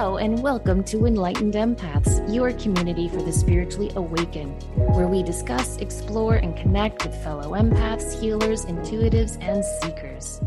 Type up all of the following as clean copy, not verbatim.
Hello, and welcome to Enlightened Empaths, your community for the spiritually awakened, where we discuss, explore, and connect with fellow empaths, healers, intuitives, and seekers.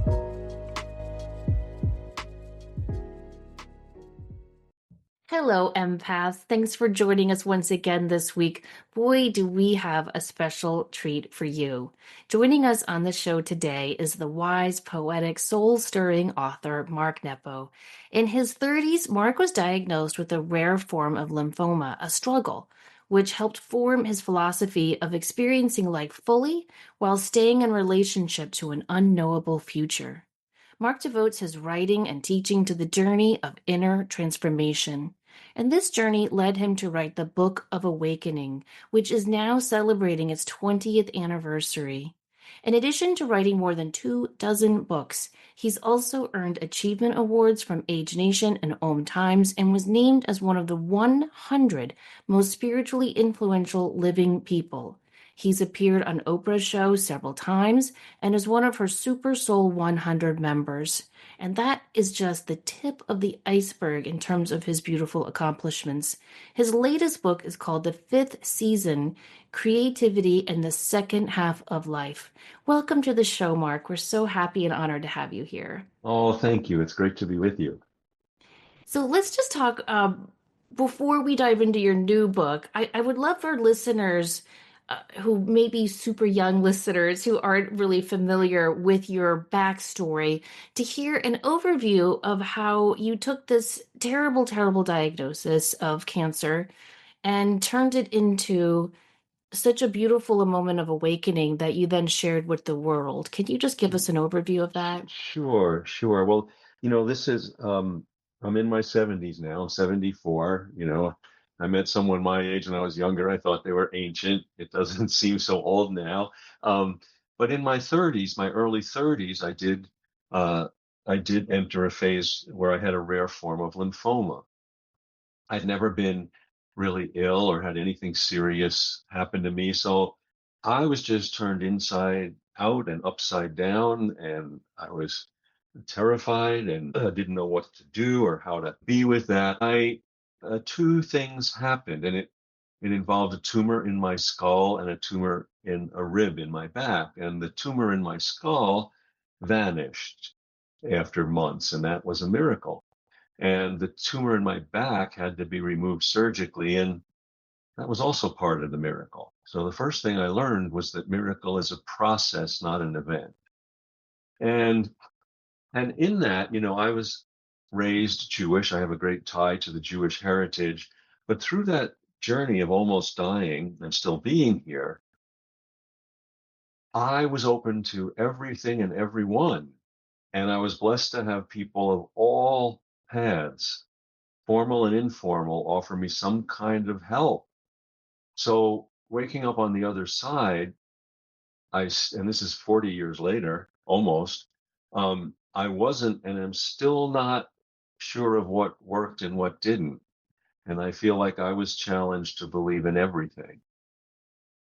Hello, empaths. Thanks for joining us once again this week. Boy, do we have a special treat for you. Joining us on the show today is the wise, poetic, soul-stirring author, Mark Nepo. In his 30s, Mark was diagnosed with a rare form of lymphoma, a struggle, which helped form his philosophy of experiencing life fully while staying in relationship to an unknowable future. Mark devotes his writing and teaching to the journey of inner transformation. And this journey led him to write the Book of Awakening, which is now celebrating its 20th anniversary. In addition to writing more than 24 books, he's also earned achievement awards from Age Nation and Om Times and was named as one of the 100 most spiritually influential living people. He's appeared on Oprah's show several times and is one of her Super Soul 100 members. And that is just the tip of the iceberg in terms of his beautiful accomplishments. His latest book is called The Fifth Season, Creativity in the Second Half of Life. Welcome to the show, Mark. We're so happy and honored to have you here. Oh, thank you. It's great to be with you. So let's just talk, before we dive into your new book, I would love for listeners who may be super young listeners who aren't really familiar with your backstory to hear an overview of how you took this terrible, terrible diagnosis of cancer and turned it into such a beautiful moment of awakening that you then shared with the world. Can you just give us an overview of that? Sure, sure. Well, this is I'm in my 70s now. I'm 74, I met someone my age when I was younger. I thought they were ancient. It doesn't seem so old now. But in my 30s, my early 30s, I did enter a phase where I had a rare form of lymphoma. I'd never been really ill or had anything serious happen to me. So I was just turned inside out and upside down, and I was terrified and didn't know what to do or how to be with that. Two things happened, and it involved a tumor in my skull and a tumor in a rib in my back. And the tumor in my skull vanished after months, and that was a miracle. And the tumor in my back had to be removed surgically, and that was also part of the miracle. So the first thing I learned was that miracle is a process, not an event. And and in that, I was raised Jewish. I have a great tie to the Jewish heritage. But through that journey of almost dying and still being here, I was open to everything and everyone. And I was blessed to have people of all paths, formal and informal, offer me some kind of help. So waking up on the other side, and this is 40 years later, almost, I wasn't and am still not sure of what worked and what didn't. And I feel like I was challenged to believe in everything.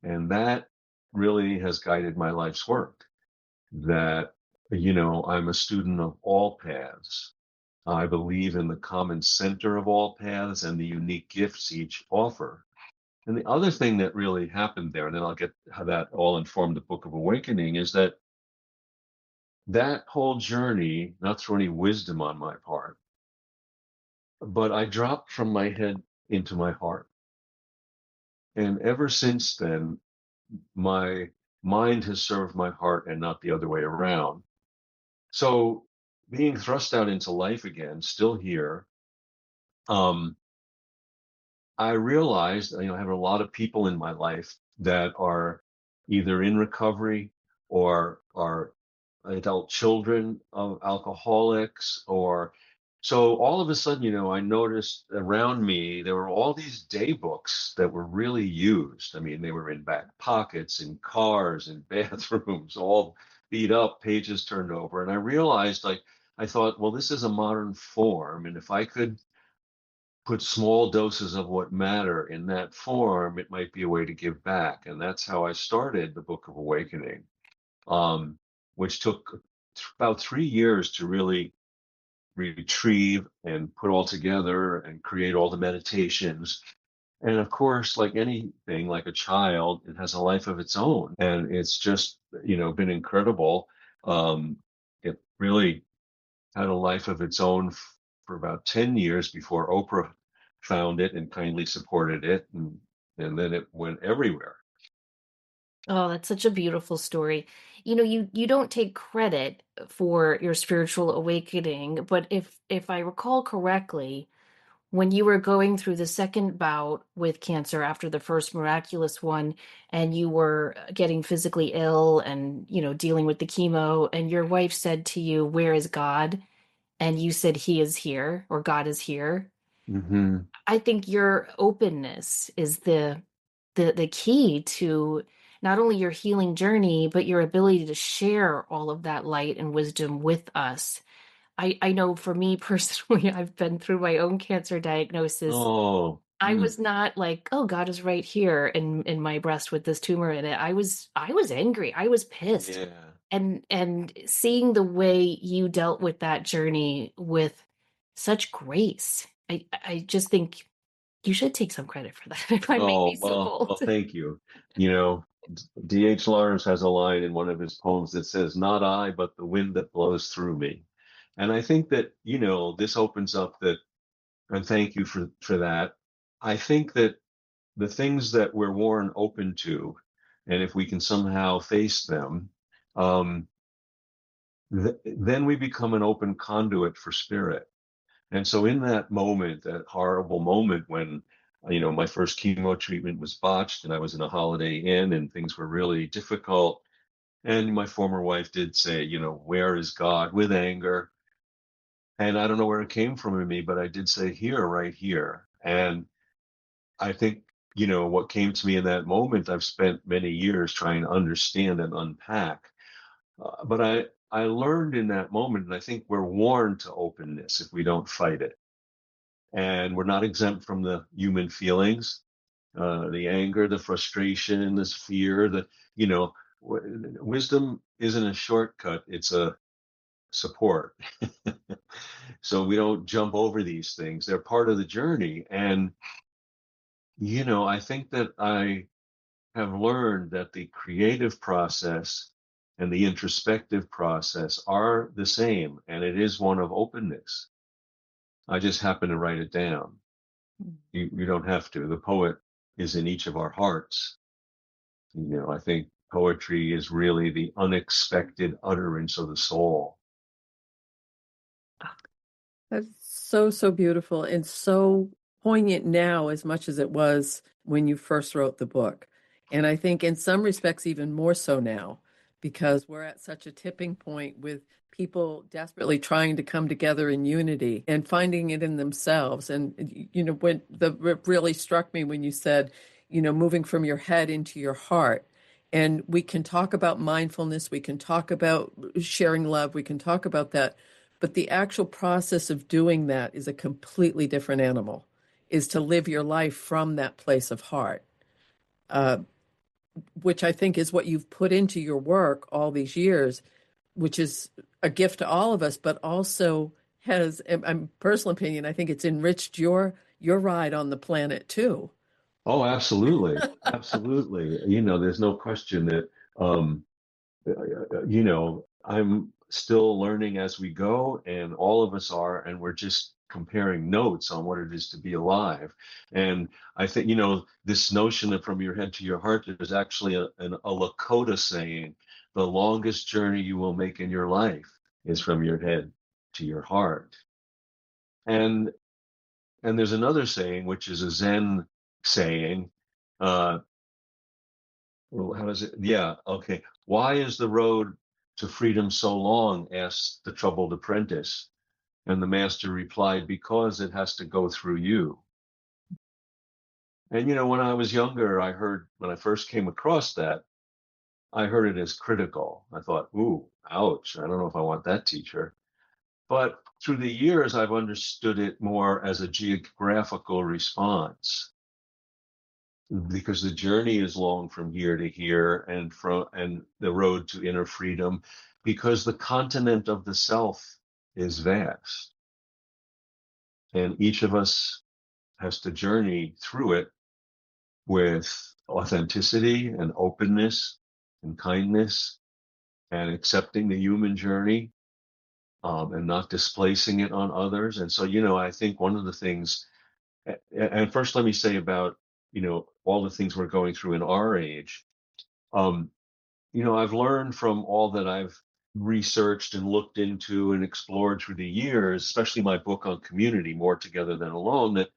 And that really has guided my life's work. That, I'm a student of all paths. I believe in the common center of all paths and the unique gifts each offer. And the other thing that really happened there, and then I'll get how that all informed the Book of Awakening, is that whole journey, not through any wisdom on my part, but I dropped from my head into my heart. And ever since then, my mind has served my heart and not the other way around. So being thrust out into life again, still here, um, I realized, I have a lot of people in my life that are either in recovery or are adult children of alcoholics, or so all of a sudden, I noticed around me there were all these day books that were really used. I mean, they were in back pockets, in cars, in bathrooms, all beat up, pages turned over. And I realized, like, I thought, well, this is a modern form, and if I could put small doses of what matter in that form, it might be a way to give back. And that's how I started the Book of Awakening, which took about 3 years to really retrieve and put all together and create all the meditations. And of course, like anything, like a child, it has a life of its own. And it's just, been incredible. It really had a life of its own for about 10 years before Oprah found it and kindly supported it. And then it went everywhere. Oh, that's such a beautiful story. You don't take credit for your spiritual awakening, but if I recall correctly, when you were going through the second bout with cancer after the first miraculous one, and you were getting physically ill and, dealing with the chemo, and your wife said to you, "Where is God?" And you said, "He is here," or "God is here." Hmm. I think your openness is the key to not only your healing journey, but your ability to share all of that light and wisdom with us. I know for me personally, I've been through my own cancer diagnosis. Oh, I was not like, "Oh, God is right here in my breast with this tumor in it." I was angry. I was pissed. yeah. And seeing the way you dealt with that journey with such grace, I just think you should take some credit for that, if I may be Oh, so well, bold. thank you. You know, D.H. Lawrence has a line in one of his poems that says, "Not I, but the wind that blows through me." And I think that, this opens up that, and thank you for that. I think that the things that we're worn open to, and if we can somehow face them, um, then we become an open conduit for spirit. And so in that moment, that horrible moment when, my first chemo treatment was botched and I was in a Holiday Inn and things were really difficult. And my former wife did say, "Where is God?" with anger. And I don't know where it came from in me, but I did say, "Here, right here." And I think, what came to me in that moment, I've spent many years trying to understand and unpack. But I learned in that moment, and I think we're warned to openness if we don't fight it. And we're not exempt from the human feelings, the anger, the frustration, this fear, you know, wisdom isn't a shortcut, it's a support. So we don't jump over these things. They're part of the journey. And, I think that I have learned that the creative process and the introspective process are the same, and it is one of openness. I just happen to write it down. You don't have to. The poet is in each of our hearts. I think poetry is really the unexpected utterance of the soul. That's so, so beautiful and so poignant now as much as it was when you first wrote the book. And I think in some respects, even more so now, because we're at such a tipping point with people desperately trying to come together in unity and finding it in themselves. And, when it really struck me when you said, moving from your head into your heart. And we can talk about mindfulness, we can talk about sharing love, we can talk about that. But the actual process of doing that is a completely different animal, is to live your life from that place of heart, uh, which I think is what you've put into your work all these years, which is a gift to all of us, but also has, in personal opinion, I think it's enriched your ride on the planet too. Oh, absolutely. Absolutely. There's no question that, I'm still learning as we go, and all of us are, and we're just comparing notes on what it is to be alive. And I think, this notion of from your head to your heart, there's actually a Lakota saying, the longest journey you will make in your life is from your head to your heart. And there's another saying, which is a Zen saying, uh, well, how does it? Yeah, okay. "Why is the road to freedom so long?" asked the troubled apprentice. And the master replied, "Because it has to go through you." And, when I was younger, when I first came across that, I heard it as critical. I thought, ooh, ouch. I don't know if I want that teacher. But through the years, I've understood it more as a geographical response, because the journey is long from here to here, and the road to inner freedom, because the continent of the self is vast. And each of us has to journey through it with authenticity and openness and kindness and accepting the human journey, and not displacing it on others. And so, I think one of the things, and first let me say about, all the things we're going through in our age. Um, I've learned from all that I've researched and looked into and explored through the years, especially my book on community, More Together Than Alone, that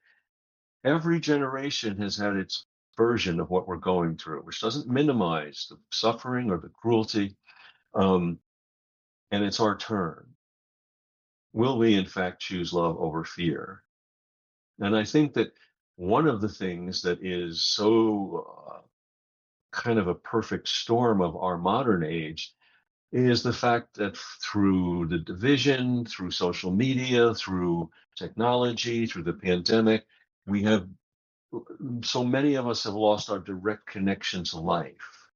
every generation has had its version of what we're going through, which doesn't minimize the suffering or the cruelty. Um, and it's our turn. Will we, in fact, choose love over fear? And I think that one of the things that is so kind of a perfect storm of our modern age is the fact that through the division, through social media, through technology, through the pandemic, we have so many of us have lost our direct connection to life.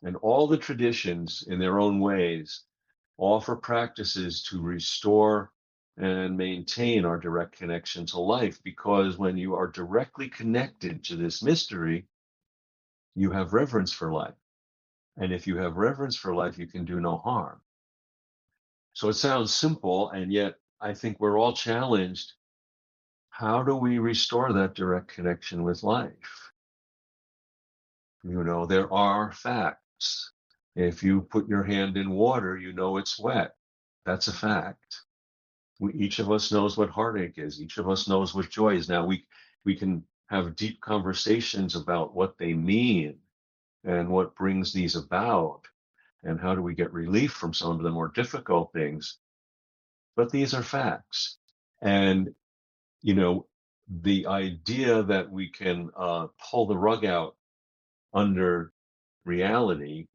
And all the traditions, in their own ways, offer practices to restore and maintain our direct connection to life. Because when you are directly connected to this mystery, you have reverence for life. And if you have reverence for life, you can do no harm. So it sounds simple, and yet I think we're all challenged. How do we restore that direct connection with life? There are facts. If you put your hand in water, you know it's wet. That's a fact. Each of us knows what heartache is. Each of us knows what joy is. Now we can have deep conversations about what they mean and what brings these about and how do we get relief from some of the more difficult things. But these are facts. And, the idea that we can pull the rug out under reality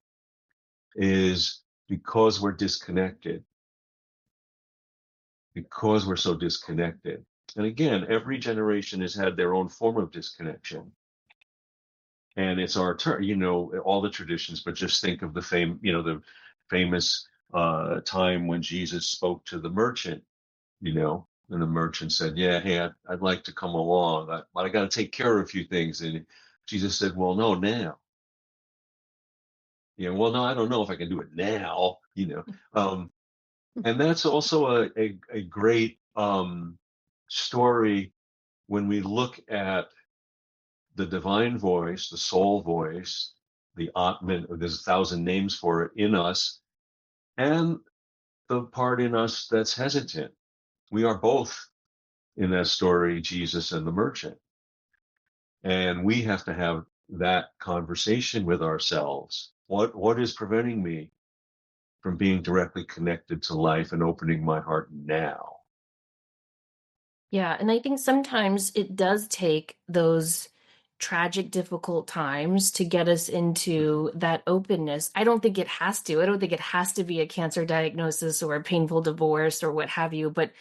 is because we're disconnected, because we're so disconnected. And again, every generation has had their own form of disconnection. And it's our turn, all the traditions, but just think of the famous time when Jesus spoke to the merchant, and the merchant said, yeah, hey, I'd like to come along, but I got to take care of a few things. And Jesus said, well, no, now. Well, no, I don't know if I can do it now. And that's also a great story when we look at the divine voice, the soul voice, the Atman, there's 1,000 names for it in us, and the part in us that's hesitant. We are both in that story, Jesus and the merchant. And we have to have that conversation with ourselves. What is preventing me from being directly connected to life and opening my heart now? Yeah, and I think sometimes it does take those tragic, difficult times to get us into that openness. I don't think it has to. I don't think it has to be a cancer diagnosis or a painful divorce or what have you. But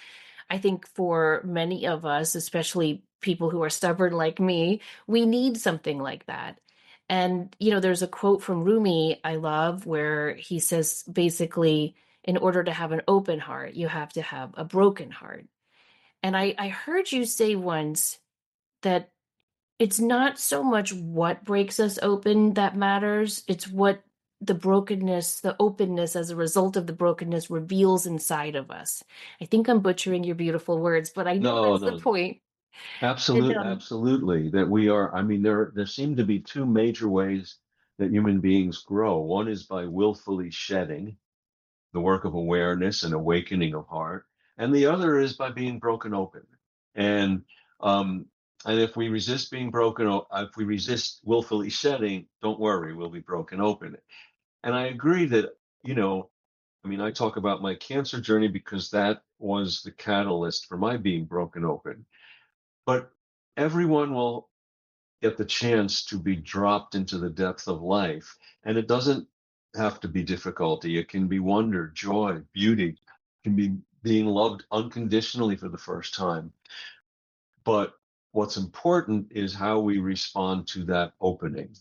I think for many of us, especially people who are stubborn like me, we need something like that. And, there's a quote from Rumi I love where he says basically, in order to have an open heart, you have to have a broken heart. And I heard you say once that it's not so much what breaks us open that matters, it's what the brokenness, the openness as a result of the brokenness reveals inside of us. I think I'm butchering your beautiful words, but I know No, that's the no, point. And absolutely. That we are, I mean, there seem to be two major ways that human beings grow. One is by willfully shedding, the work of awareness and awakening of heart, and the other is by being broken open. And um, and if we resist being if we resist willfully shedding, don't worry, we'll be broken open. And I agree that, I mean, I talk about my cancer journey because that was the catalyst for my being broken open. But everyone will get the chance to be dropped into the depth of life. And it doesn't have to be difficulty. It can be wonder, joy, beauty, it can be being loved unconditionally for the first time. But what's important is how we respond to that opening,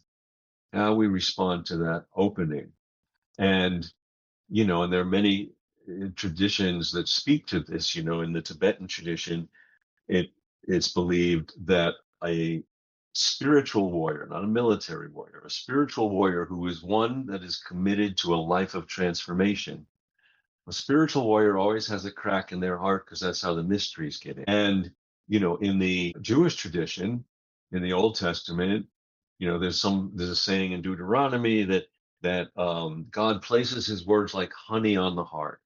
how we respond to that opening. And, and there are many traditions that speak to this, in the Tibetan tradition, it it's believed that a spiritual warrior, not a military warrior, a spiritual warrior who is one that is committed to a life of transformation. A spiritual warrior always has a crack in their heart because that's how the mysteries get in. And, in the Jewish tradition, in the Old Testament, there's a saying in Deuteronomy that God places his words like honey on the heart.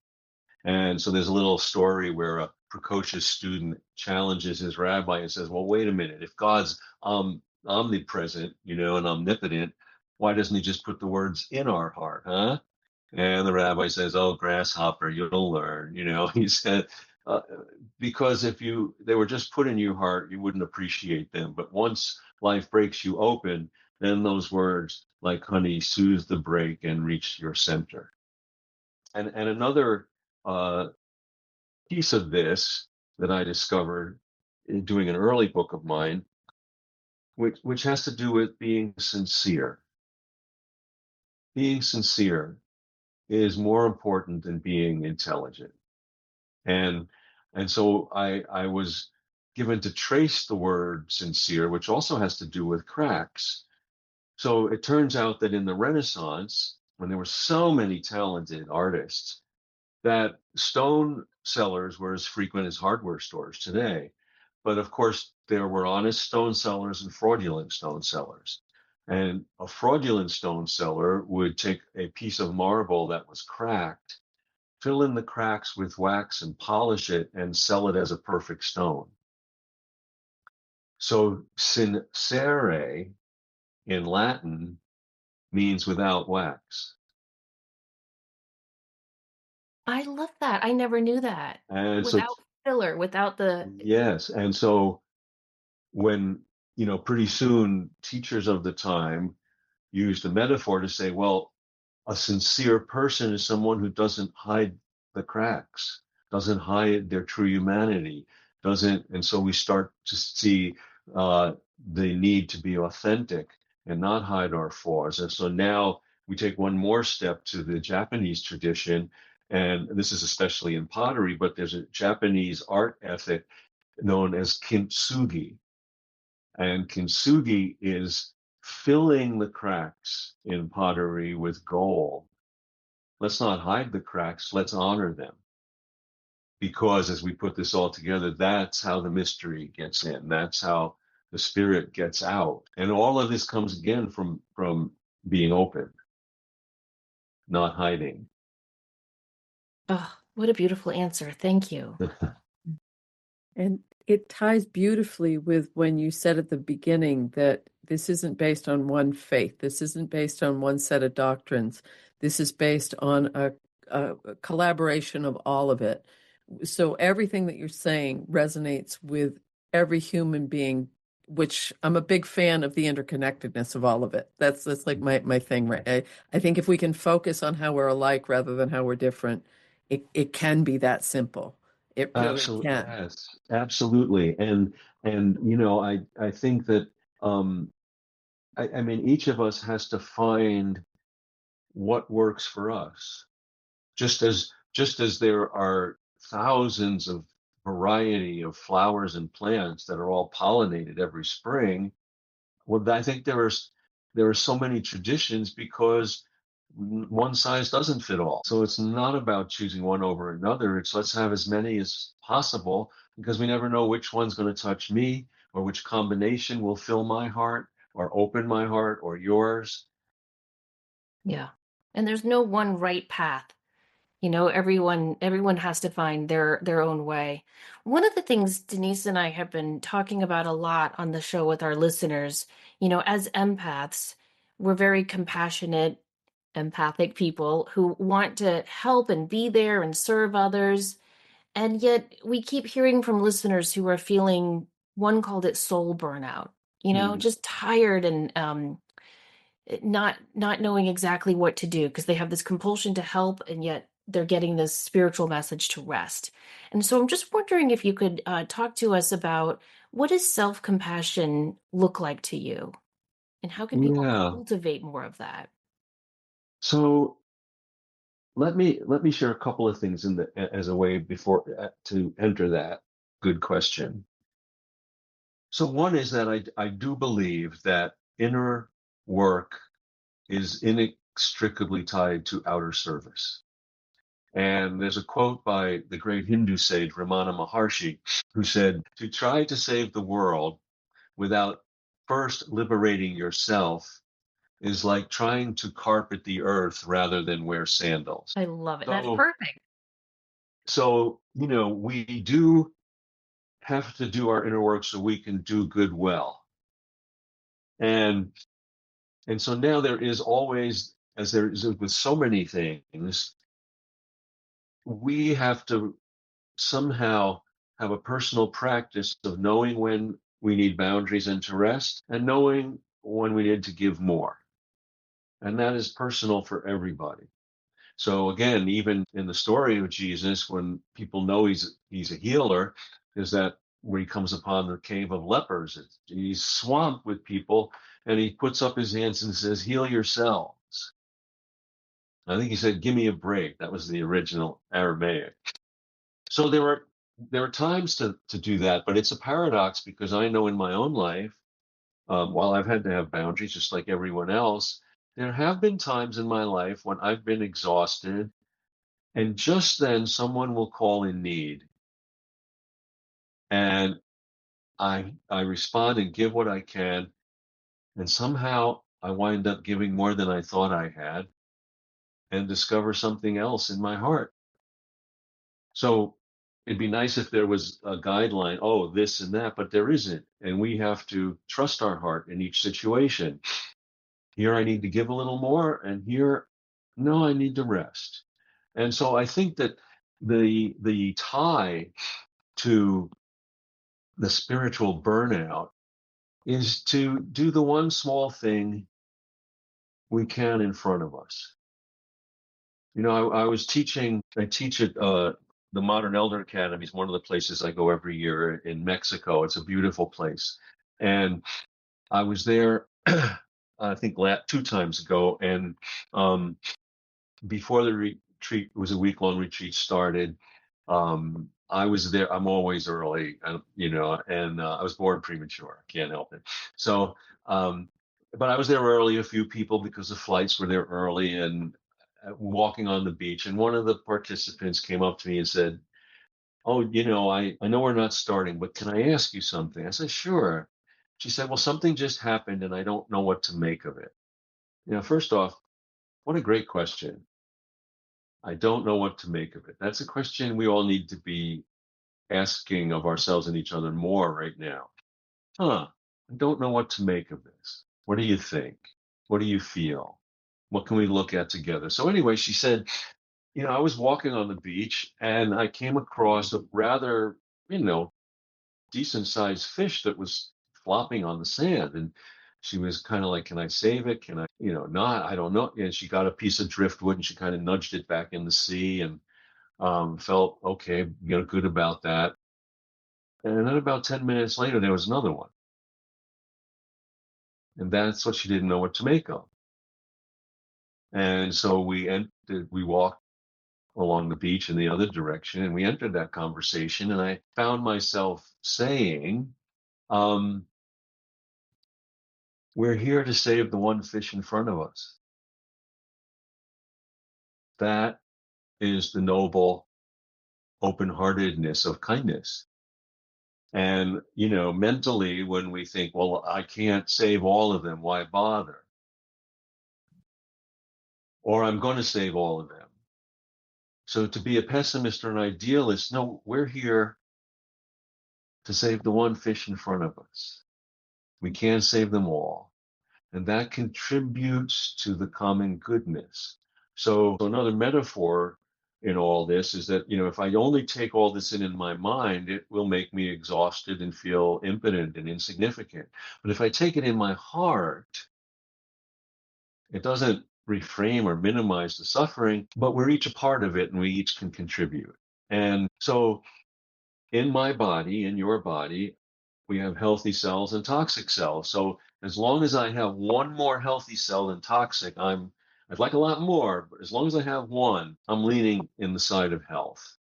And so there's a little story where a precocious student challenges his rabbi and says, well, wait a minute, if God's omnipresent, and omnipotent, why doesn't he just put the words in our heart, huh? And the rabbi says, "Oh, grasshopper, you'll learn." He said, uh, because if they were just put in your heart, you wouldn't appreciate them. But once life breaks you open, then those words, like honey, soothe the break and reach your center. And another uh, piece of this that I discovered in doing an early book of mine, which has to do with being sincere. Being sincere is more important than being intelligent. And and so I was given to trace the word sincere, which also has to do with cracks. So it turns out that in the Renaissance, when there were so many talented artists, that stone sellers were as frequent as hardware stores today. But of course, there were honest stone sellers and fraudulent stone sellers. And a fraudulent stone seller would take a piece of marble that was cracked, fill in the cracks with wax and polish it and sell it as a perfect stone. So sincere in Latin means without wax. I love that. I never knew that. And so, Without filler, without the yes. And so when, pretty soon teachers of the time used a metaphor to say, well, a sincere person is someone who doesn't hide the cracks, doesn't hide their true humanity, doesn't. And so we start to see uh, the need to be authentic and not hide our flaws. And so now we take one more step to the Japanese tradition. And this is especially in pottery, but there's a Japanese art ethic known as kintsugi. And kintsugi is filling the cracks in pottery with gold. Let's not hide the cracks, let's honor them. Because as we put this all together, that's how the mystery gets in. That's how the spirit gets out. And all of this comes again from being open, not hiding. oh, what a beautiful answer. Thank you. And it ties beautifully with when you said at the beginning that this isn't based on one faith. This isn't based on one set of doctrines. This is based on a collaboration of all of it. So everything that you're saying resonates with every human being, which I'm a big fan of the interconnectedness of all of it. That's like my thing, right? I think if we can focus on how we're alike rather than how we're different, it can be that simple. It really Absolutely, can. yes, absolutely. And I think that I mean each of us has to find what works for us. Just as there are thousands of variety of flowers and plants that are all pollinated every spring, well, I think there are so many traditions because one size doesn't fit all. So it's not about choosing one over another. It's let's have as many as possible because we never know which one's going to touch me or which combination will fill my heart or open my heart or yours. Yeah. And there's no one right path. Everyone has to find their own way. One of the things Denise and I have been talking about a lot on the show with our listeners, as empaths, we're very compassionate, empathic people who want to help and be there and serve others. And yet we keep hearing from listeners who are feeling, one called it soul burnout, Mm. just tired and not knowing exactly what to do because they have this compulsion to help and yet they're getting this spiritual message to rest. And so I'm just wondering if you could talk to us about what does self-compassion look like to you and how can people Yeah. cultivate more of that? So let me share a couple of things as a way before to enter that good question. So one is that I do believe that inner work is inextricably tied to outer service. And there's a quote by the great Hindu sage Ramana Maharshi, who said, to try to save the world without first liberating yourself is like trying to carpet the earth rather than wear sandals. I love it. That's So, perfect. we do have to do our inner work so we can do good well. And so now there is always, as there is with so many things, we have to somehow have a personal practice of knowing when we need boundaries and to rest, and knowing when we need to give more. And that is personal for everybody. So again, even in the story of Jesus, when people know he's a healer, is that where he comes upon the cave of lepers, he's swamped with people, and he puts up his hands and says, "Heal yourselves." I think he said, "Give me a break." That was the original Aramaic. So there are times to do that, but it's a paradox because I know in my own life, while I've had to have boundaries just like everyone else, there have been times in my life when I've been exhausted, and just then someone will call in need, and I respond and give what I can, and somehow I wind up giving more than I thought I had, and discover something else in my heart. So it'd be nice if there was a guideline, oh, this and that, but there isn't. And we have to trust our heart in each situation. Here I need to give a little more, and here, no, I need to rest. And so I think that the tie to the spiritual burnout is to do the one small thing we can in front of us. I teach at the Modern Elder Academy is one of the places I go every year in Mexico. It's a beautiful place. And I was there, I think, two times ago. And um, before the retreat, it was a week-long retreat started. I was there. I'm always early, and I was born premature. Can't help it. So, but I was there early. A few people because the flights were there early, and walking on the beach. And one of the participants came up to me and said, "Oh, I know we're not starting, but can I ask you something?" I said, "Sure." She said, "Well, something just happened, and I don't know what to make of it." First off, what a great question. I don't know what to make of it. That's a question we all need to be asking of ourselves and each other more right now. I don't know what to make of this. What do you think? What do you feel? What can we look at together? So anyway, she said, I was walking on the beach and I came across a rather, decent sized fish that was flopping on the sand. And she was kind of like, can I save it? Can I, not? I don't know. And she got a piece of driftwood and she kind of nudged it back in the sea and felt okay, good about that. And then about 10 minutes later, there was another one. And that's what she didn't know what to make of. And so we walked along the beach in the other direction and we entered that conversation. And I found myself saying, we're here to save the one fish in front of us. That is the noble open-heartedness of kindness. And, mentally, when we think, well, I can't save all of them, why bother? Or I'm going to save all of them. So to be a pessimist or an idealist, no, we're here to save the one fish in front of us. We can't save them all. And that contributes to the common goodness. So another metaphor in all this is that, if I only take all this in my mind, it will make me exhausted and feel impotent and insignificant. But if I take it in my heart, it doesn't reframe or minimize the suffering, but we're each a part of it and we each can contribute. And so in my body, in your body, we have healthy cells and toxic cells. So as long as I have one more healthy cell than toxic, I'd like a lot more, but as long as I have one, I'm leaning in the side of health.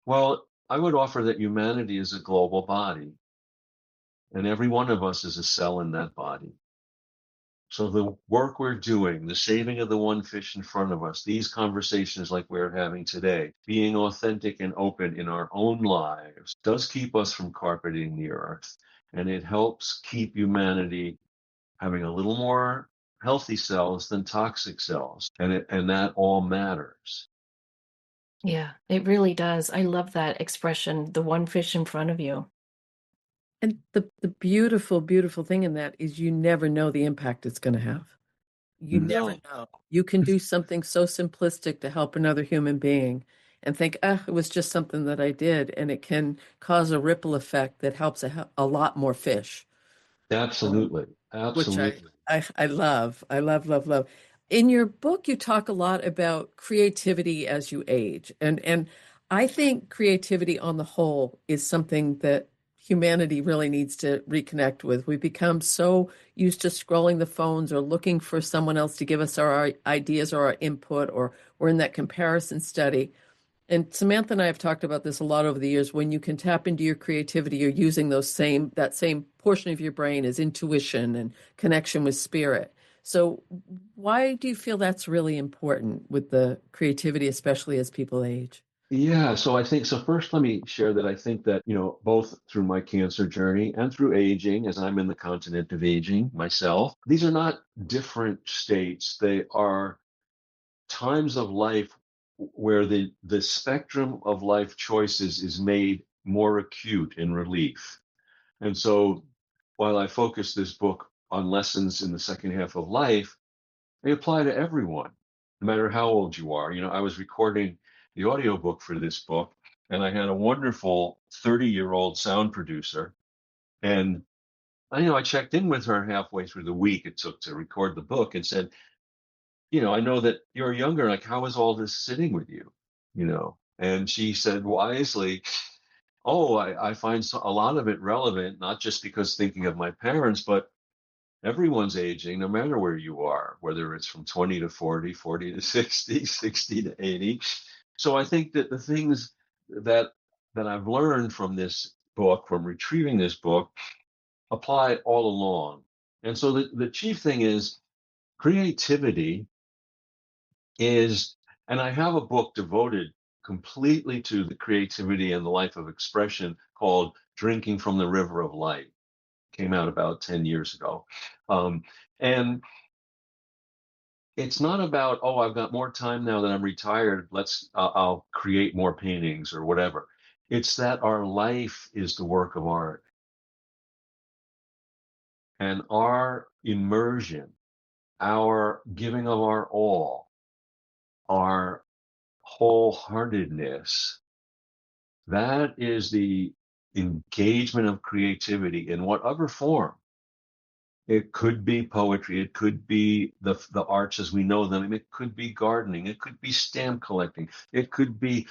Well, I would offer that humanity is a global body. And every one of us is a cell in that body. So the work we're doing, the saving of the one fish in front of us, these conversations like we're having today, being authentic and open in our own lives does keep us from carpeting the earth. And it helps keep humanity having a little more healthy cells than toxic cells. And that all matters. Yeah, it really does. I love that expression, the one fish in front of you. And the beautiful, beautiful thing in that is you never know the impact it's going to have. You never No, know. You can do something so simplistic to help another human being and think, ah, it was just something that I did. And it can cause a ripple effect that helps a lot more fish. absolutely. Which Absolutely. I love. I love, love, love. In your book, you talk a lot about creativity as you age. And I think creativity on the whole is something that humanity really needs to reconnect with. We've become so used to scrolling the phones or looking for someone else to give us our ideas or our input, or we're in that comparison study. And Samantha and I have talked about this a lot over the years. When you can tap into your creativity, you're using that same portion of your brain as intuition and connection with spirit. So why do you feel that's really important with the creativity, especially as people age? Yeah, so I think so. First, let me share that I think that, both through my cancer journey and through aging, as I'm in the continent of aging myself, these are not different states. They are times of life where the spectrum of life choices is made more acute in relief. And so while I focus this book on lessons in the second half of life, they apply to everyone, no matter how old you are. I was recording the audiobook for this book, and I had a wonderful 30-year-old sound producer. And I checked in with her halfway through the week it took to record the book and said, I know that you're younger. Like, how is all this sitting with you? And she said wisely, oh, I find a lot of it relevant, not just because thinking of my parents, but everyone's aging, no matter where you are, whether it's from 20 to 40, 40 to 60, 60 to 80. So I think that the things that I've learned from this book, from retrieving this book, apply all along. And so the chief thing is creativity is, and I have a book devoted completely to the creativity and the life of expression called Drinking from the River of Light. Came out about 10 years ago. And it's not about, oh, I've got more time now that I'm retired. I'll create more paintings or whatever. It's that our life is the work of art, and our immersion, our giving of our all, our wholeheartedness, that is the engagement of creativity in whatever form. It could be poetry. It could be the arts as we know them. It could be gardening. It could be stamp collecting. It could be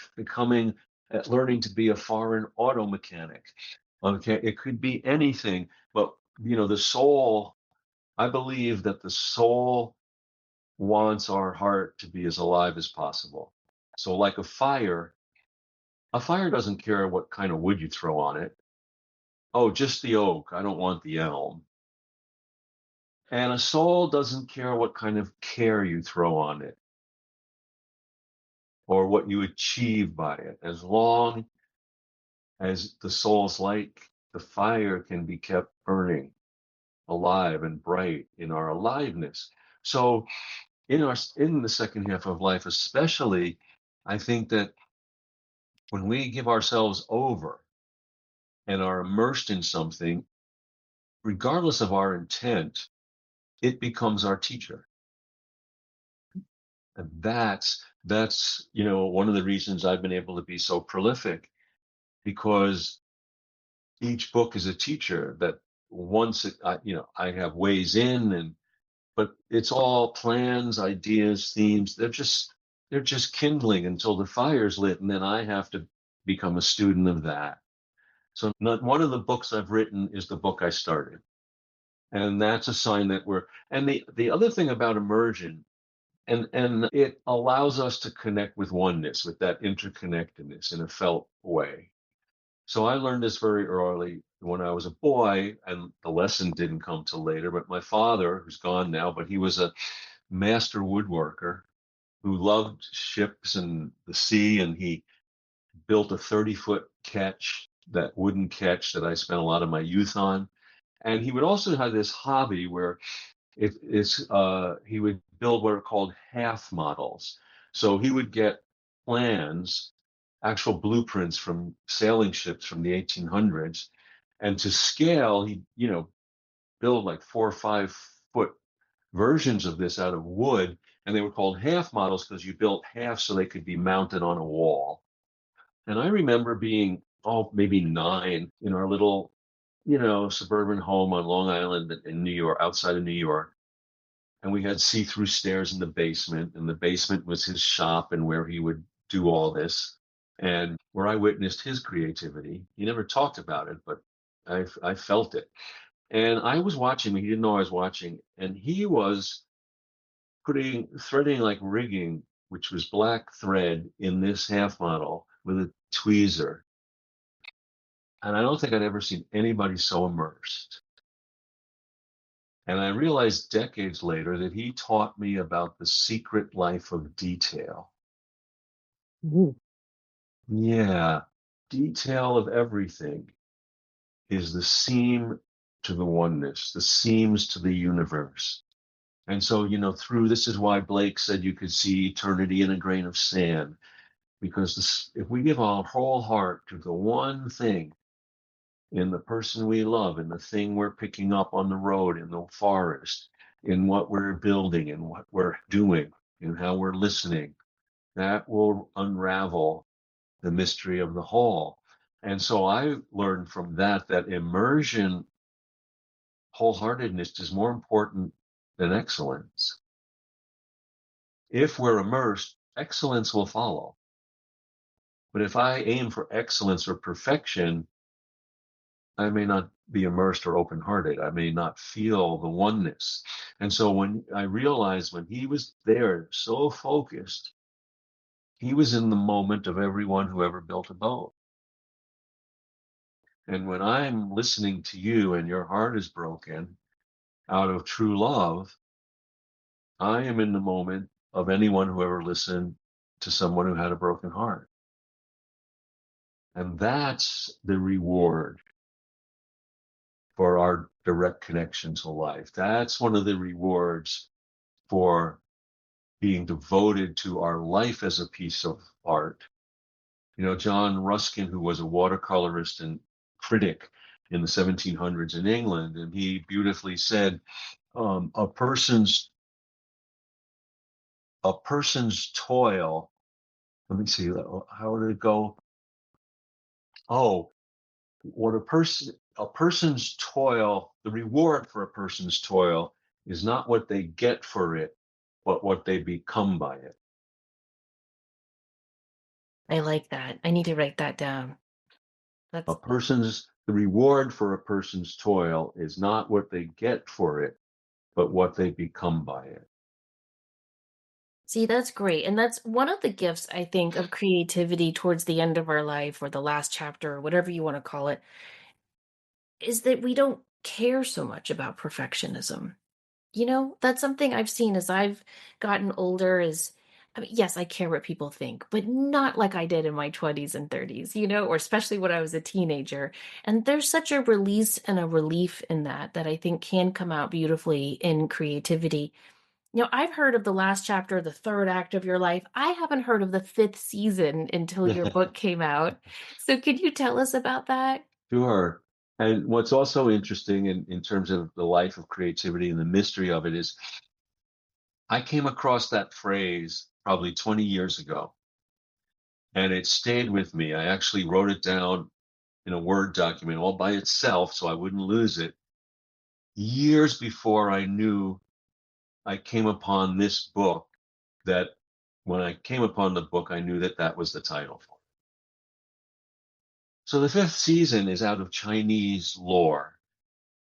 learning to be a foreign auto mechanic. Okay, it could be anything. But the soul. I believe that the soul wants our heart to be as alive as possible. So, like a fire doesn't care what kind of wood you throw on it. Oh, just the oak. I don't want the elm. And a soul doesn't care what kind of care you throw on it or what you achieve by it, as long as the soul's light, the fire can be kept burning alive and bright in our aliveness. So in the second half of life, especially, I think that when we give ourselves over and are immersed in something, regardless of our intent, it becomes our teacher. And that's one of the reasons I've been able to be so prolific, because each book is a teacher that once I have ways in, but it's all plans, ideas, themes. They're just kindling until the fire's lit, and then I have to become a student of that. So not one of the books I've written is the book I started. And that's a sign that and the other thing about immersion, and it allows us to connect with oneness, with that interconnectedness in a felt way. So I learned this very early. when I was a boy, and the lesson didn't come till later, but my father, who's gone now, but he was a master woodworker who loved ships and the sea, and he built a 30-foot ketch, that wooden ketch that I spent a lot of my youth on. And he would also have this hobby where he would build what are called half models. So he would get plans, actual blueprints from sailing ships from the 1800s, and to scale, he build like 4 or 5 foot versions of this out of wood, and they were called half models because you built half so they could be mounted on a wall. And I remember being, maybe 9, in our little, suburban home on Long Island in New York, outside of New York. And we had see-through stairs in the basement, and the basement was his shop and where he would do all this, and where I witnessed his creativity. He never talked about it, but I felt it. And I was watching him. He didn't know I was watching, and he was threading like rigging, which was black thread in this half model with a tweezer. And I don't think I'd ever seen anybody so immersed. And I realized decades later that he taught me about the secret life of detail. Ooh. Yeah, detail of everything is the seam to the oneness, the seams to the universe. And so, through this is why Blake said you could see eternity in a grain of sand, because if we give our whole heart to the one thing in the person we love, in the thing we're picking up on the road, in the forest, in what we're building, in what we're doing, in how we're listening, that will unravel the mystery of the whole. And so I learned from that immersion, wholeheartedness is more important than excellence. If we're immersed, excellence will follow. But if I aim for excellence or perfection, I may not be immersed or open-hearted. I may not feel the oneness. And so when I realized when he was there, so focused, he was in the moment of everyone who ever built a boat. And when I'm listening to you and your heart is broken out of true love, I am in the moment of anyone who ever listened to someone who had a broken heart. And that's the reward for our direct connection to life. That's one of the rewards for being devoted to our life as a piece of art. John Ruskin, who was a watercolorist and critic in the 1700s in England, and he beautifully said, a person's toil. Let me see, how did it go? Oh, what a person's toil, the reward for a person's toil is not what they get for it, but what they become by it. I like that. I need to write that down. That's The reward for a person's toil is not what they get for it, but what they become by it. See, that's great. And that's one of the gifts, I think, of creativity towards the end of our life or the last chapter or whatever you want to call it, is that we don't care so much about perfectionism. That's something I've seen as I've gotten older is, I mean, yes, I care what people think, but not like I did in my 20s and 30s, or especially when I was a teenager. And there's such a release and a relief in that I think can come out beautifully in creativity. I've heard of the last chapter, the third act of your life. I haven't heard of the fifth season until your book came out. So could you tell us about that? Sure. And what's also interesting in terms of the life of creativity and the mystery of it is I came across that phrase probably 20 years ago, and it stayed with me. I actually wrote it down in a Word document all by itself so I wouldn't lose it. Years before I knew I came upon this book, that when I came upon the book, I knew that was the title for it. So the fifth season is out of Chinese lore.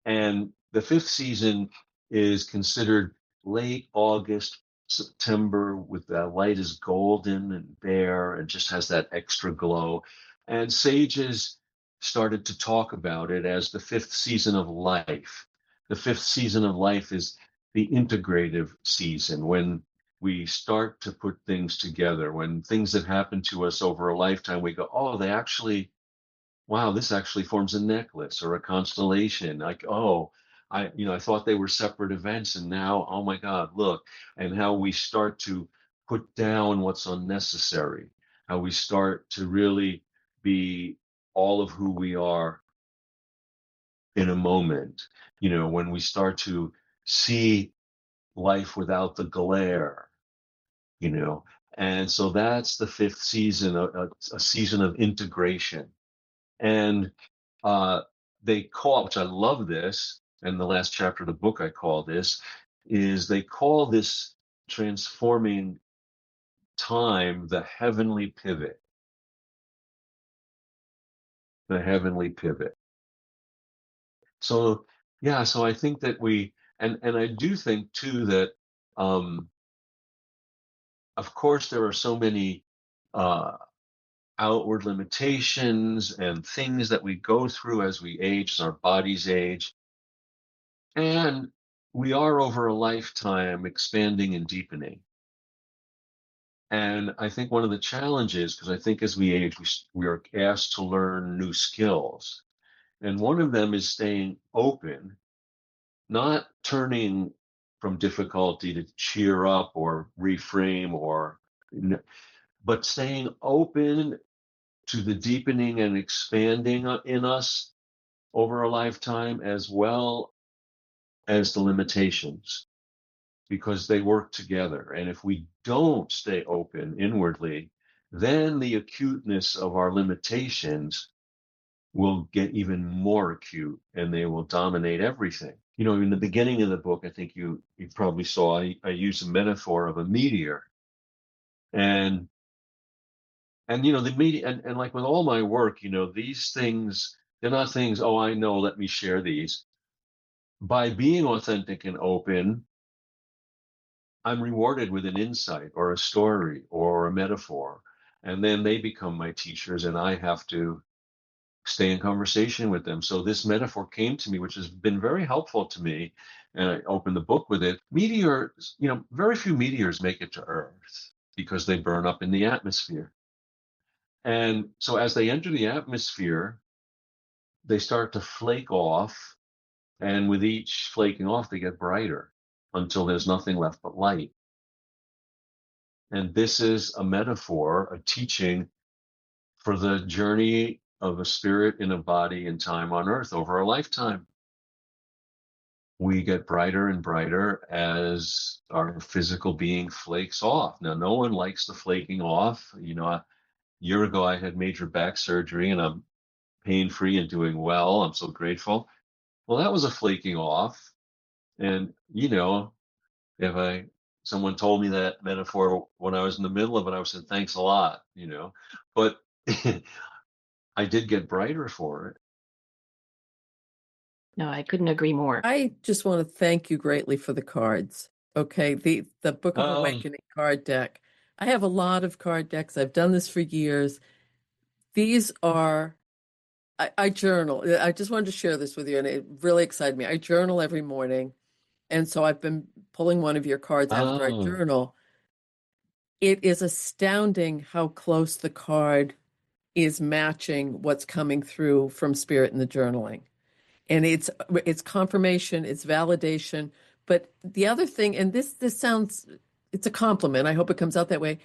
And the fifth season is considered late August, September, with the light is golden and bare and just has that extra glow. And sages started to talk about it as the fifth season of life. The fifth season of life is the integrative season, when we start to put things together, when things that happen to us over a lifetime, we go, oh, they actually, wow, this actually forms a necklace or a constellation. Like, oh, I thought they were separate events, and now, oh my God, look, and how we start to put down what's unnecessary, how we start to really be all of who we are in a moment, when we start to see life without the glare, you know. And so that's the fifth season, a season of integration. And uh, they call, which I love this, and the last chapter of the book I call this, is they call this transforming time the heavenly pivot, the heavenly pivot. So, yeah, so I think that and I do think too that, um, of course, there are so many uh, outward limitations and things that we go through as we age, as our bodies age. And we are over a lifetime expanding and deepening. And I think one of the challenges, because I think as we age, we are asked to learn new skills. And one of them is staying open, not turning from difficulty to cheer up or reframe, but staying open to the deepening and expanding in us over a lifetime, as well as the limitations, because they work together. And if we don't stay open inwardly, then the acuteness of our limitations will get even more acute, and they will dominate everything. In the beginning of the book, I think you probably saw I use a metaphor of a meteor. And the media, and like with all my work, these things, they're not things, oh, I know, let me share these. By being authentic and open, I'm rewarded with an insight or a story or a metaphor. And then they become my teachers, and I have to stay in conversation with them. So this metaphor came to me, which has been very helpful to me. And I opened the book with it. Meteors, very few meteors make it to Earth because they burn up in the atmosphere. And so as they enter the atmosphere, they start to flake off. And with each flaking off, they get brighter until there's nothing left but light. And this is a metaphor, a teaching for the journey of a spirit in a body and time on earth over a lifetime. We get brighter and brighter as our physical being flakes off. Now, no one likes the flaking off. A year ago, I had major back surgery, and I'm pain-free and doing well. I'm so grateful. Well, that was a flaking off. And, if someone told me that metaphor when I was in the middle of it, I would say, thanks a lot, but I did get brighter for it. No, I couldn't agree more. I just want to thank you greatly for the cards. Okay, the Book of Oh, Awakening card deck. I have a lot of card decks. I've done this for years. These are, I journal. I just wanted to share this with you, and it really excited me. I journal every morning, and so I've been pulling one of your cards after I oh, journal. It is astounding how close the card is matching what's coming through from Spirit in the journaling. And it's confirmation, it's validation. But the other thing, and this sounds, it's a compliment. I hope it comes out that way.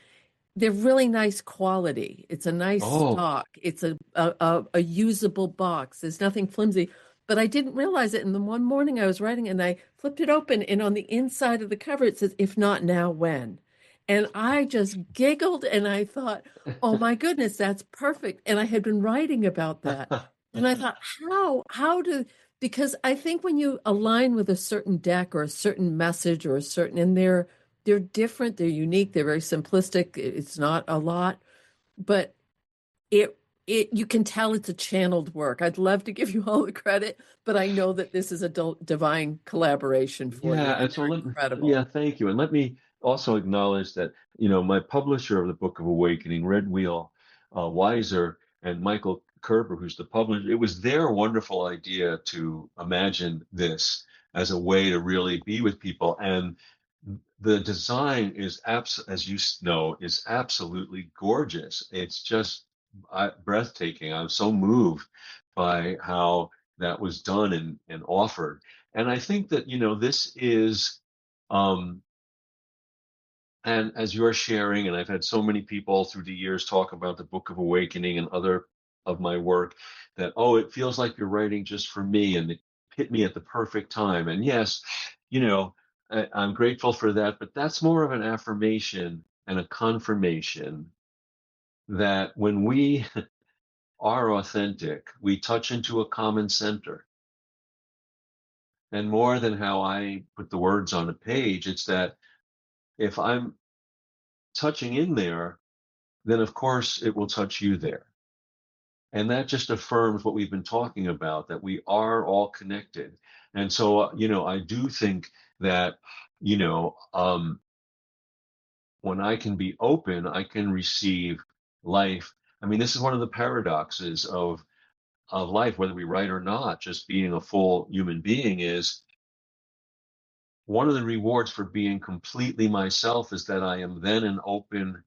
They're really nice quality. It's a nice oh, stock. It's a usable box. There's nothing flimsy. But I didn't realize it. And then one morning I was writing and I flipped it open, and on the inside of the cover it says, "If not now, when?" And I just giggled and I thought, oh my goodness, that's perfect. And I had been writing about that. And I thought, because I think when you align with a certain deck or a certain message or a certain, and they're different, they're unique, they're very simplistic. It's not a lot, but it you can tell it's a channeled work. I'd love to give you all the credit, but I know that this is a divine collaboration for you, yeah. and And so they're incredible. yeah, thank you. And let me also acknowledge that, my publisher of the Book of Awakening, Red Wheel Wiser, and Michael Kerber, who's the publisher, it was their wonderful idea to imagine this as a way to really be with people. And the design is as you know, is absolutely gorgeous. It's just breathtaking. I'm so moved by how that was done and offered. And I think that, this is, um, and as you're sharing, and I've had so many people through the years talk about the Book of Awakening and other of my work, that, oh, it feels like you're writing just for me and it hit me at the perfect time. And yes, you know, I'm grateful for that, but that's more of an affirmation and a confirmation that when we are authentic, we touch into a common center. And more than how I put the words on a page, it's that if I'm touching in there, then of course it will touch you there. And that just affirms what we've been talking about, that we are all connected. And so, I do think that, you know, um, when I can be open, I can receive life. I mean, this is one of the paradoxes of life, whether we write or not, just being a full human being is one of the rewards for being completely myself is that I am then an open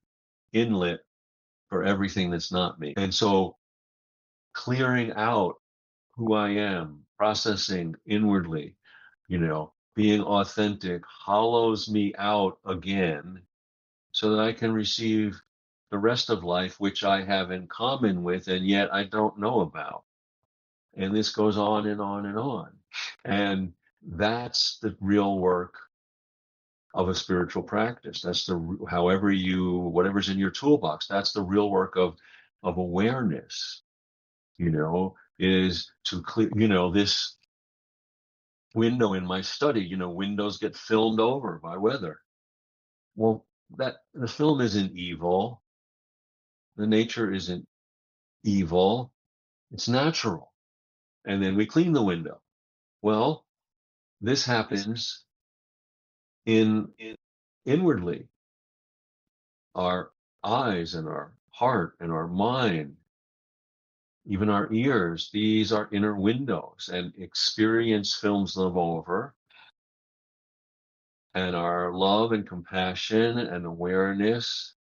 inlet for everything that's not me. And so clearing out who I am, processing inwardly, being authentic hollows me out again so that I can receive the rest of life, which I have in common with, and yet I don't know about. And this goes on and on and on. And that's the real work of a spiritual practice. That's whatever's in your toolbox, that's the real work of awareness, is to clear, this window in my study, windows get filmed over by weather. Well, that the film isn't evil. The nature isn't evil. It's natural. And then we clean the window. Well, this happens in inwardly, our eyes and our heart and our mind, even our ears. These are inner windows, and experience films them over. And our love and compassion and awareness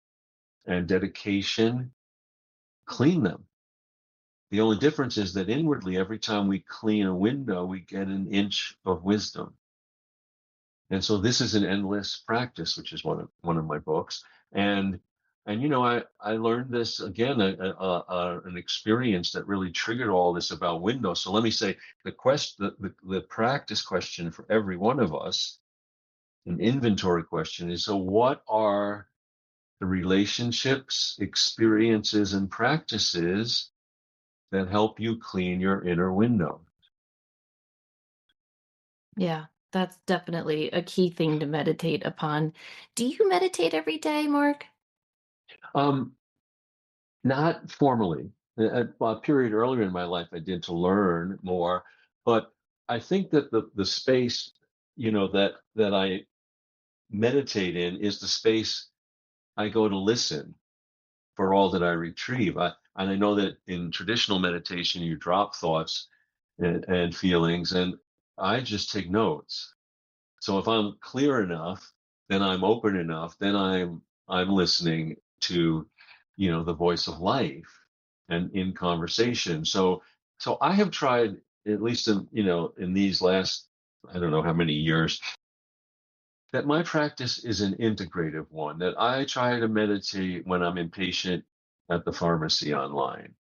and dedication clean them. The only difference is that inwardly, every time we clean a window, we get an inch of wisdom. And so this is an endless practice, which is one of my books. And I learned this again, an experience that really triggered all this about windows. So let me say the practice question for every one of us, an inventory question, is: so what are the relationships, experiences, and practices that help you clean your inner window? Yeah, that's definitely a key thing to meditate upon. Do you meditate every day, Mark? Um, Not formally. At a period earlier in my life, I did to learn more, but I think that the space, that I meditate in is the space I go to listen for all that I retrieve. And I know that in traditional meditation, you drop thoughts and feelings, and I just take notes. So if I'm clear enough, then I'm open enough, then I'm listening to, the voice of life and in conversation. So I have tried, at least in these last, I don't know how many years, that my practice is an integrative one, that I try to meditate when I'm impatient at the pharmacy online.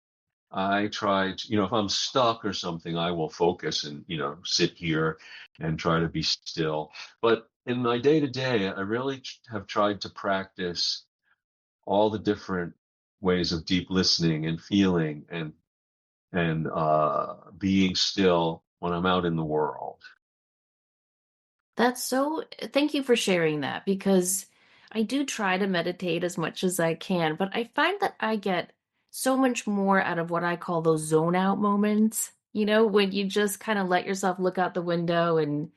I try to, if I'm stuck or something, I will focus and, sit here and try to be still. But in my day to day, I really have tried to practice all the different ways of deep listening and feeling and being still when I'm out in the world. Thank you for sharing that, because I do try to meditate as much as I can, but I find that I get so much more out of what I call those zone out moments, when you just kind of let yourself look out the window and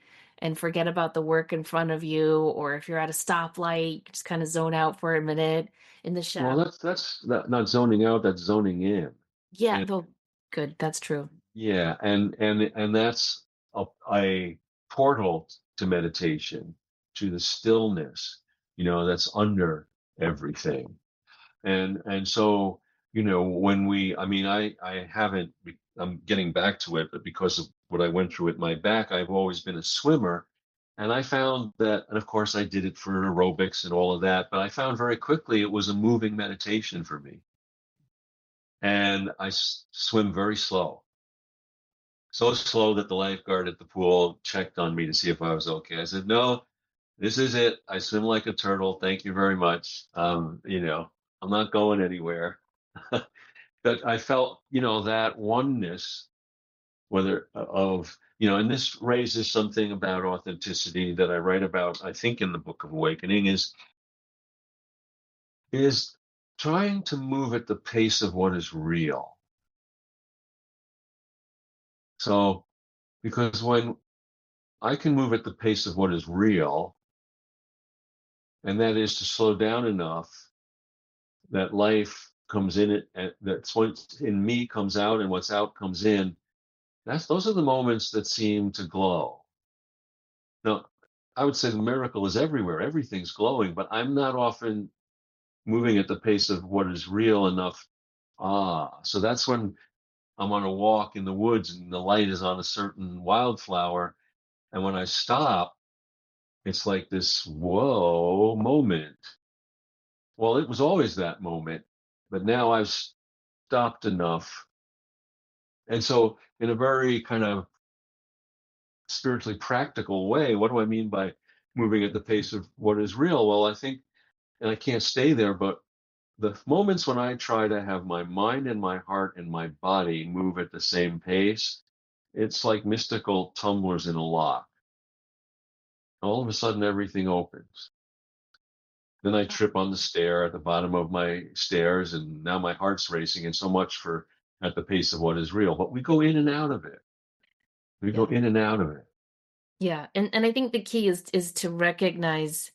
forget about the work in front of you, or if you're at a stoplight, just kind of zone out for a minute in the Well, shadow. that's not zoning out, that's zoning in. Yeah, And Good. That's true. Yeah, and that's a portal to meditation, to the stillness, that's under everything. And so, when I mean, I haven't, I'm getting back to it, but because of what I went through with my back, I've always been a swimmer. And I found that, and of course I did it for aerobics and all of that, but I found very quickly it was a moving meditation for me. And I swim very slow, so slow that the lifeguard at the pool checked on me to see if I was okay. I said, no, this is it. I swim like a turtle. Thank you very much. I'm not going anywhere. But I felt, that oneness, whether of, and this raises something about authenticity that I write about, I think, in the Book of Awakening, is trying to move at the pace of what is real. So, because when I can move at the pace of what is real, and that is to slow down enough that life comes in it, and that's what's in me comes out, and what's out comes in. Those are the moments that seem to glow. Now, I would say the miracle is everywhere. Everything's glowing, but I'm not often moving at the pace of what is real enough. So that's when I'm on a walk in the woods and the light is on a certain wildflower. And when I stop, it's like this whoa moment. Well, it was always that moment, but now I've stopped enough. And so, in a very kind of spiritually practical way, what do I mean by moving at the pace of what is real? Well, I think, and I can't stay there, but the moments when I try to have my mind and my heart and my body move at the same pace, it's like mystical tumblers in a lock. All of a sudden, everything opens. Then I trip on the stair at the bottom of my stairs, and now my heart's racing, and so much for at the pace of what is real. But we go in and out of it. We go Yeah. in and out of it. Yeah. And I think the key is to recognize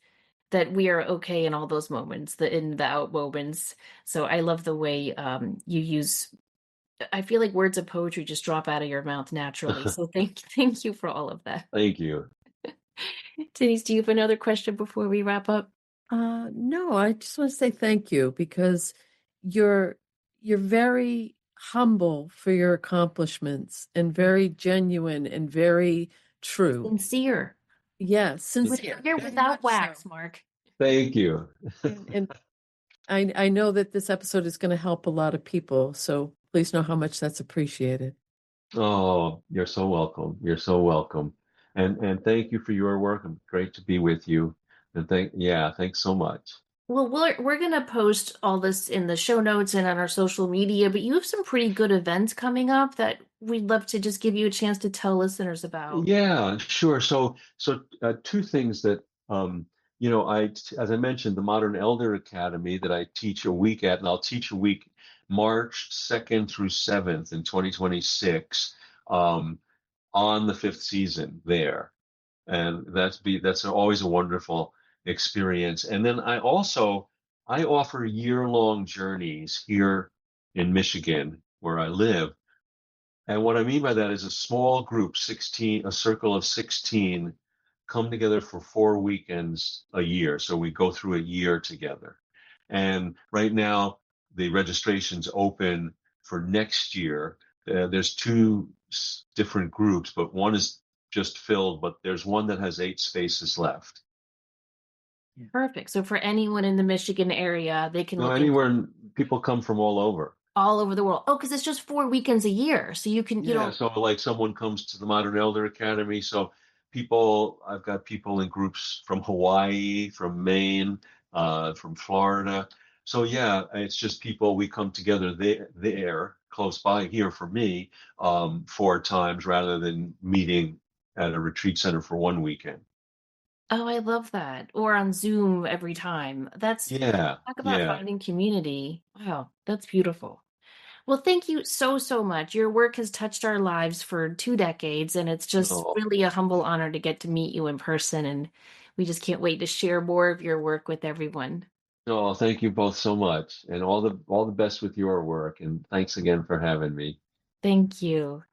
that we are okay in all those moments, the in the out moments. So I love the way you use, I feel like words of poetry just drop out of your mouth naturally. So thank you for all of that. Thank you. Denise, do you have another question before we wrap up? No, I just want to say thank you because you're you're very humble for your accomplishments and very genuine and very true. Sincere. Yes, sincere. You're Very without much so. wax, Mark. Thank you. And I know that this episode is going to help a lot of people, so please know how much that's appreciated. Oh, you're so welcome. You're so welcome. And thank you for your work. It's great to be with you. And thanks so much. Well, we're gonna post all this in the show notes and on our social media, but you have some pretty good events coming up that we'd love to just give you a chance to tell listeners about. Yeah, sure. So two things that as I mentioned, the Modern Elder Academy that I teach a week at, and I'll teach a week March 2nd through 7th in 2026, on the fifth season there. And that's always a wonderful experience. And then I offer year-long journeys here in Michigan where I live. And what I mean by that is a small group, 16, a circle of 16, come together for 4 weekends a year. So we go through a year together. And right now, the registration's open for next year. There's two different groups, but one is just filled, but there's one that has 8 spaces left. Perfect. So for anyone in the Michigan area, they can No, look into people come from all over. all over the world. Oh, because it's just 4 weekends a year. So you Yeah, don't. so like someone comes to the Modern Elder Academy. So I've got people in groups from Hawaii, from Maine, from Florida. So yeah, it's just people, we come together there close by here for me, 4 times rather than meeting at a retreat center for one weekend. Oh, I love that. Or on Zoom every time. That's Yeah, talk about yeah. finding community. Wow, that's beautiful. Well, thank you so, so much. Your work has touched our lives for 2 decades, and it's just Oh, really a humble honor to get to meet you in person. And we just can't wait to share more of your work with everyone. no, thank you both so much, and all the best with your work. And thanks again for having me. Thank you.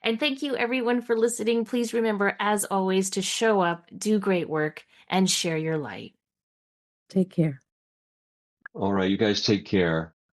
And thank you, everyone, for listening. Please remember, as always, to show up, do great work, and share your light. Take care. All right, you guys take care.